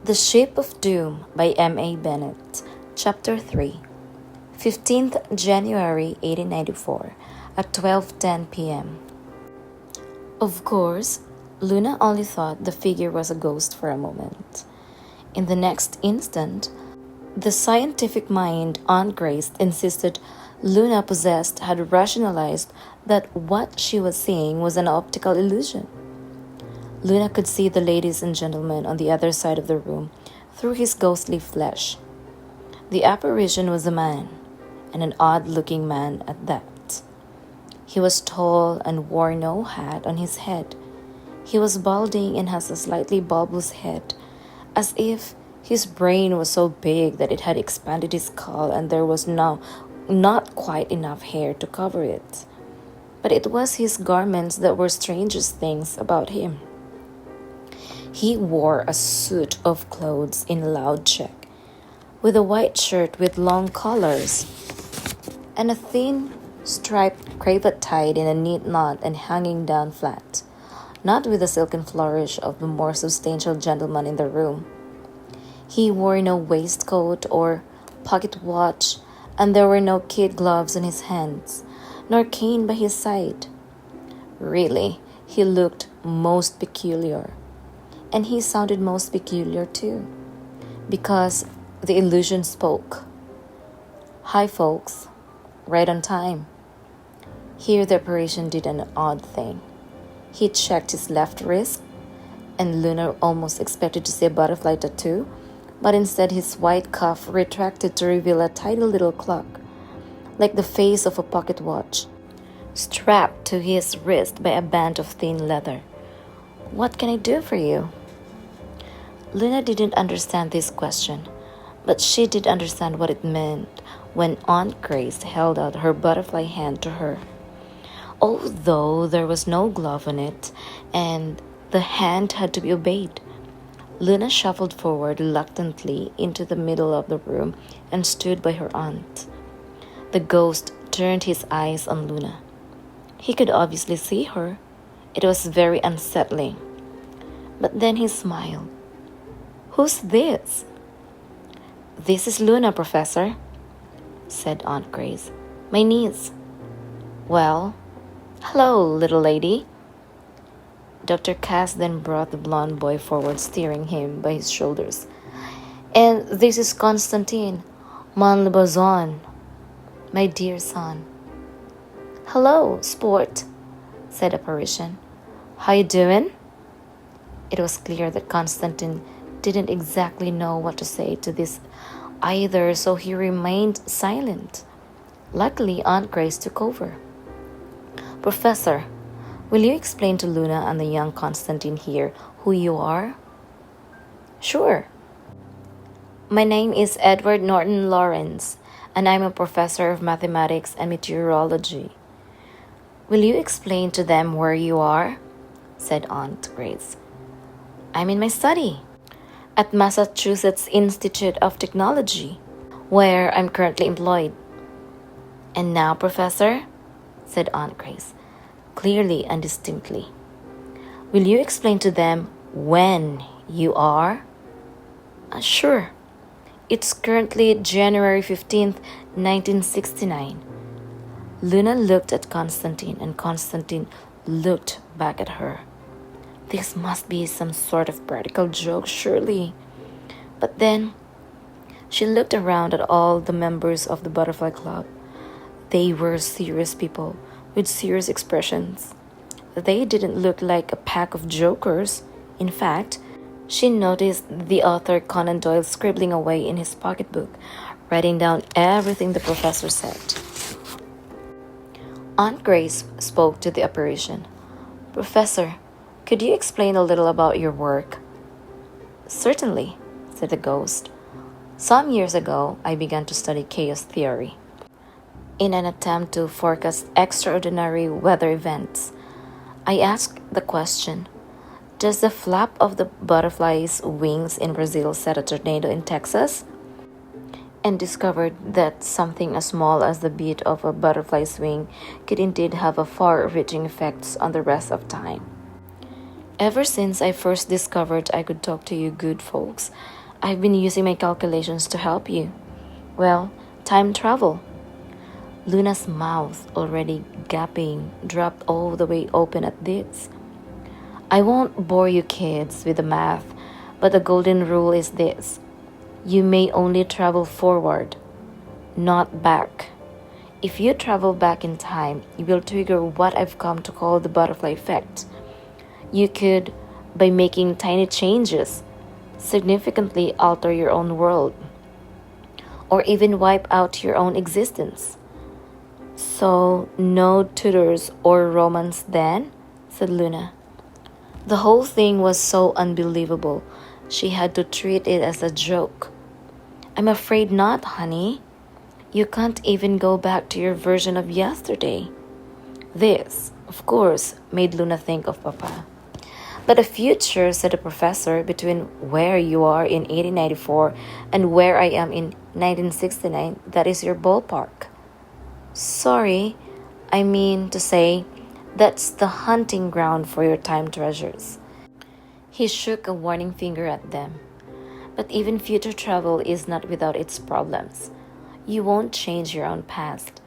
The Shape of Doom by M.A. Bennett, Chapter 3, 15th January 1894, at 12:10 p.m. Of course, Luna only thought the figure was a ghost for a moment. In the next instant, the scientific mind, Aunt Grace, insisted Luna possessed had rationalized that what she was seeing was an optical illusion. Luna could see the ladies and gentlemen on the other side of the room through his ghostly flesh. The apparition was a man, and an odd-looking man at that. He was tall and wore no hat on his head. He was balding and has a slightly bulbous head, as if his brain was so big that it had expanded his skull and there was now not quite enough hair to cover it. But it was his garments that were strangest things about him. He wore a suit of clothes in loud check, with a white shirt with long collars, and a thin striped cravat tied in a neat knot and hanging down flat, not with the silken flourish of the more substantial gentleman in the room. He wore no waistcoat or pocket watch, and there were no kid gloves on his hands, nor cane by his side. Really, he looked most peculiar. And he sounded most peculiar too, because the illusion spoke. "Hi, folks. Right on time." Here the apparition did an odd thing. He checked his left wrist, and Luna almost expected to see a butterfly tattoo, but instead his white cuff retracted to reveal a tiny little clock, like the face of a pocket watch, strapped to his wrist by a band of thin leather. "What can I do for you?" Luna didn't understand this question, but she did understand what it meant when Aunt Grace held out her butterfly hand to her. Although there was no glove on it, and the hand had to be obeyed, Luna shuffled forward reluctantly into the middle of the room and stood by her aunt. The ghost turned his eyes on Luna. He could obviously see her. It was very unsettling. But then he smiled. "Who's this?" "This is Luna, Professor," said Aunt Grace. "My niece." "Well, hello, little lady." Dr. Cass then brought the blond boy forward, steering him by his shoulders. "And this is Constantine Monlebazon, my dear son." "Hello, sport," said apparition. "How you doing?" It was clear that Constantine didn't exactly know what to say to this either, so he remained silent. Luckily, Aunt Grace took over. "Professor, will you explain to Luna and the young Constantine here who you are?" "Sure. My name is Edward Norton Lawrence, and I'm a professor of mathematics and meteorology." "Will you explain to them where you are?" said Aunt Grace. "I'm in my study at Massachusetts Institute of Technology, where I'm currently employed." "And now, Professor," said Aunt Grace, clearly and distinctly, "will you explain to them when you are?" Sure. It's currently January 15th, 1969. Luna looked at Constantine, and Constantine looked back at her. This must be some sort of practical joke, surely. But then she looked around at all the members of the Butterfly Club. They were serious people with serious expressions. They didn't look like a pack of jokers. In fact, she noticed the author Conan Doyle scribbling away in his pocketbook, writing down everything the professor said. Aunt Grace spoke to the apparition. "Professor, could you explain a little about your work?" "Certainly," said the ghost. "Some years ago, I began to study chaos theory. In an attempt to forecast extraordinary weather events, I asked the question, does the flap of the butterfly's wings in Brazil set a tornado in Texas? And discovered that something as small as the beat of a butterfly's wing could indeed have a far-reaching effects on the rest of time. Ever since I first discovered I could talk to you good folks, I've been using my calculations to help you. Well, time travel. Luna's mouth, already gaping, dropped all the way open at this. I won't bore you kids with the math, but the golden rule is this. You may only travel forward, not back. If you travel back in time, you will trigger what I've come to call the butterfly effect. You could, by making tiny changes, significantly alter your own world, or even wipe out your own existence. So, no tutors or romance then? Said Luna. The whole thing was so unbelievable, she had to treat it as a joke. I'm afraid not, honey. You can't even go back to your version of yesterday. This, of course, made Luna think of Papa. But the future, said the professor, between where you are in 1894 and where I am in 1969, that is your ballpark. Sorry, I mean to say, that's the hunting ground for your time treasures. He shook a warning finger at them. But even future travel is not without its problems. You won't change your own past,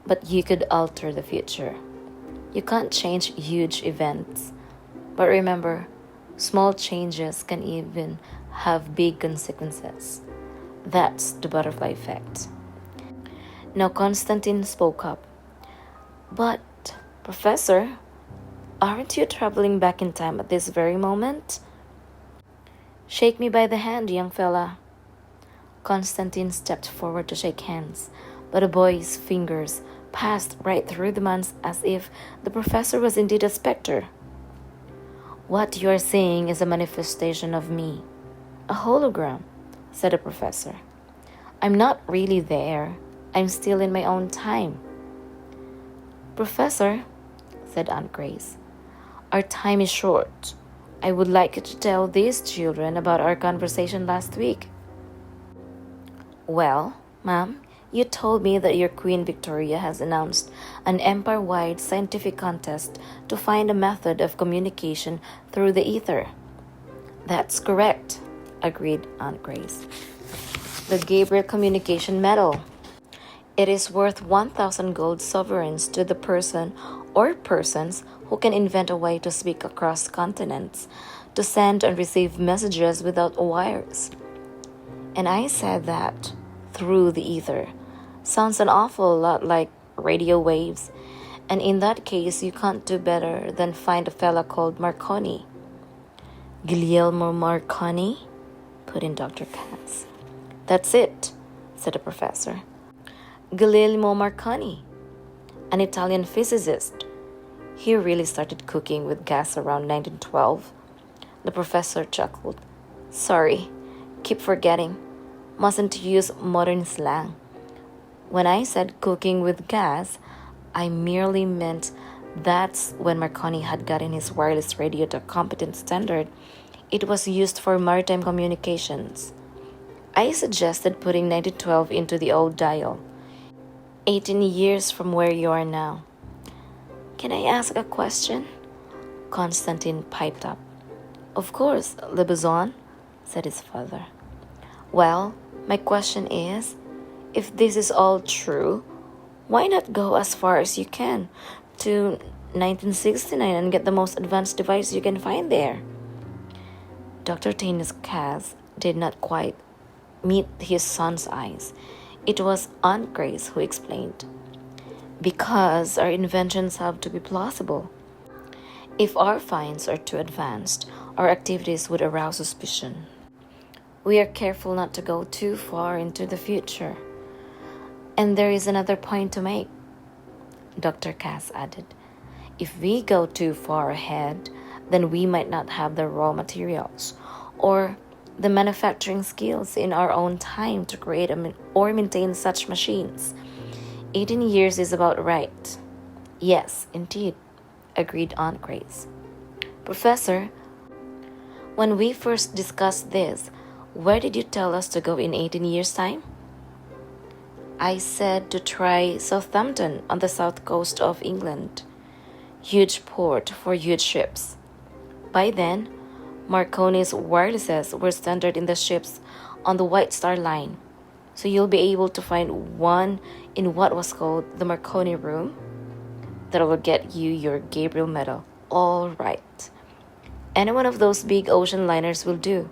but you could alter the future. You can't change huge events. But remember, small changes can even have big consequences. That's the butterfly effect. Now Constantine spoke up. But, Professor, aren't you traveling back in time at this very moment? Shake me by the hand, young fella. Constantine stepped forward to shake hands, but the boy's fingers passed right through the man's as if the professor was indeed a specter. What you are seeing is a manifestation of me, a hologram, said the professor. I'm not really there. I'm still in my own time. Professor, said Aunt Grace, our time is short. I would like you to tell these children about our conversation last week. Well, ma'am, you told me that your Queen Victoria has announced an empire-wide scientific contest to find a method of communication through the ether. That's correct, agreed Aunt Grace. The Gabriel Communication Medal. It is worth 1,000 gold sovereigns to the person or persons who can invent a way to speak across continents, to send and receive messages without wires. And I said that, through the ether, sounds an awful lot like radio waves, and in that case you can't do better than find a fella called Marconi. Guglielmo Marconi? Put in Dr. Katz. That's it, said the professor. Guglielmo Marconi, an Italian physicist. He really started cooking with gas around 1912. The professor chuckled. Sorry, keep forgetting. Mustn't use modern slang. When I said cooking with gas, I merely meant that's when Marconi had gotten his wireless radio to a competent standard. It was used for maritime communications. I suggested putting 1912 into the old dial. 18 years from where you are now. Can I ask a question? Constantine piped up. Of course, Le Boson, said his father. Well, my question is, if this is all true, why not go as far as you can to 1969 and get the most advanced device you can find there? Dr. Tanis Kaz did not quite meet his son's eyes. It was Aunt Grace who explained. Because our inventions have to be plausible. If our finds are too advanced, our activities would arouse suspicion. We are careful not to go too far into the future. And there is another point to make, Dr. Cass added. If we go too far ahead, then we might not have the raw materials or the manufacturing skills in our own time to create or maintain such machines. 18 years is about right. Yes, indeed, agreed Aunt Grace. Professor, when we first discussed this, where did you tell us to go in 18 years' time? I said to try Southampton on the south coast of England. Huge port for huge ships. By then, Marconi's wirelesses were standard in the ships on the White Star Line, so you'll be able to find one in what was called the Marconi Room. That will get you your Gabriel Medal. All right. Any one of those big ocean liners will do.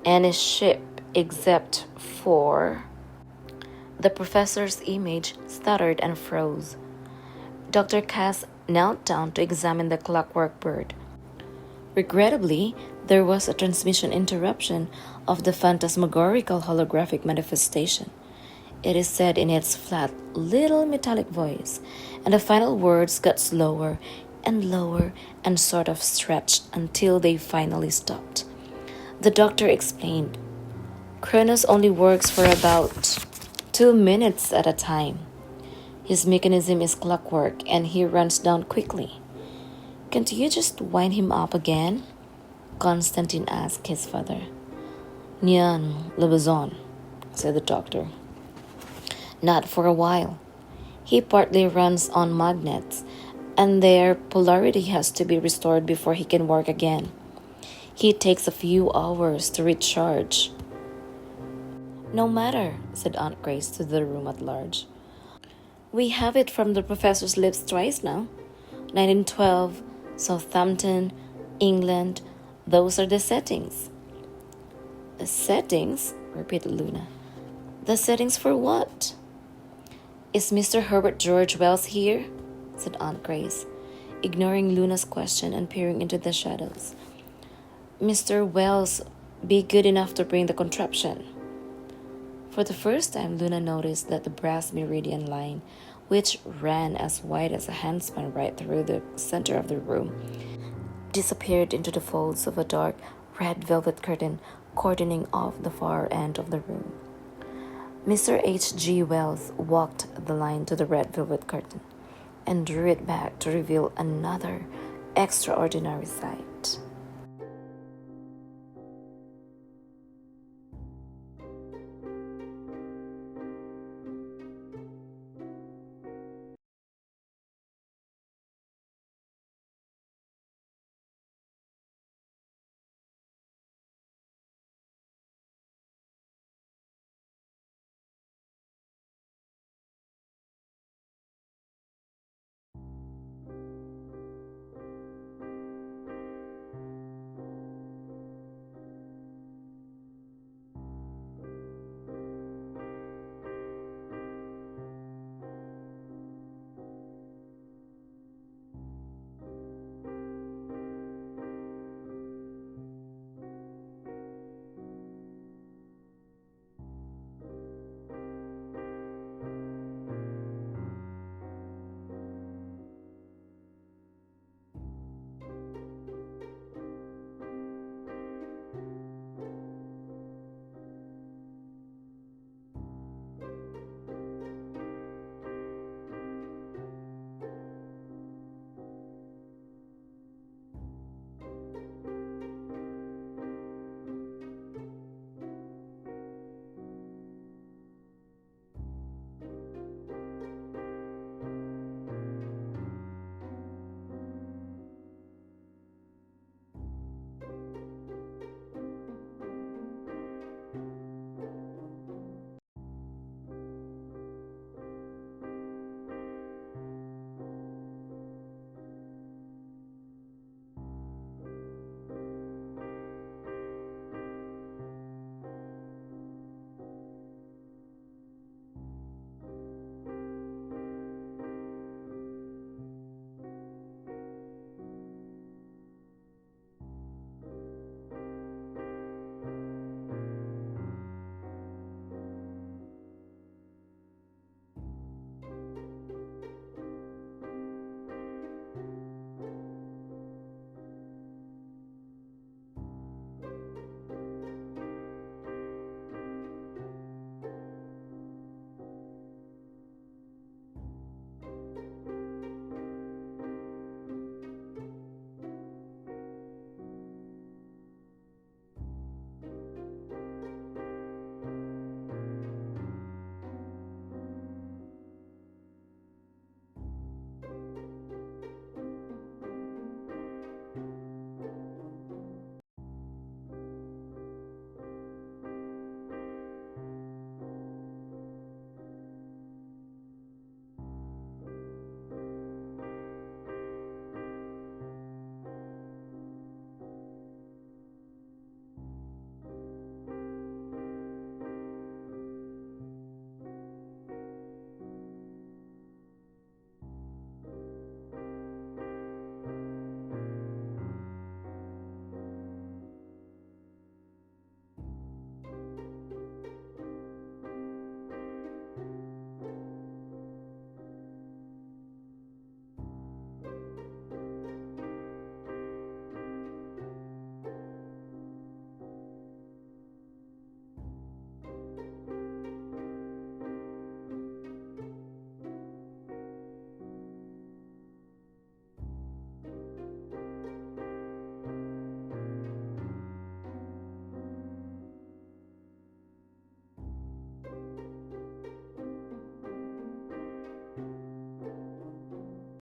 Any ship except for... The professor's image stuttered and froze. Dr. Cass knelt down to examine the clockwork bird. Regrettably, there was a transmission interruption of the phantasmagorical holographic manifestation. It is said in its flat, little metallic voice, and the final words got slower and lower and sort of stretched until they finally stopped. The doctor explained, "Kronos only works for about 2 minutes at a time. His mechanism is clockwork and he runs down quickly. Can't you just wind him up again?" Constantine asked his father. "Nyan, le besoin," said the doctor. "Not for a while. He partly runs on magnets, and their polarity has to be restored before he can work again. He takes a few hours to recharge." "No matter," said Aunt Grace to the room at large. "We have it from the professor's lips twice now. 1912, Southampton, England. Those are the settings." "The settings?" repeated Luna. "The settings for what?" "Is Mr. Herbert George Wells here?" said Aunt Grace, ignoring Luna's question and peering into the shadows. "Mr. Wells, be good enough to bring the contraption." For the first time, Luna noticed that the brass meridian line, which ran as wide as a handspan right through the center of the room, disappeared into the folds of a dark red velvet curtain cordoning off the far end of the room. Mr. H.G. Wells walked the line to the red velvet curtain and drew it back to reveal another extraordinary sight.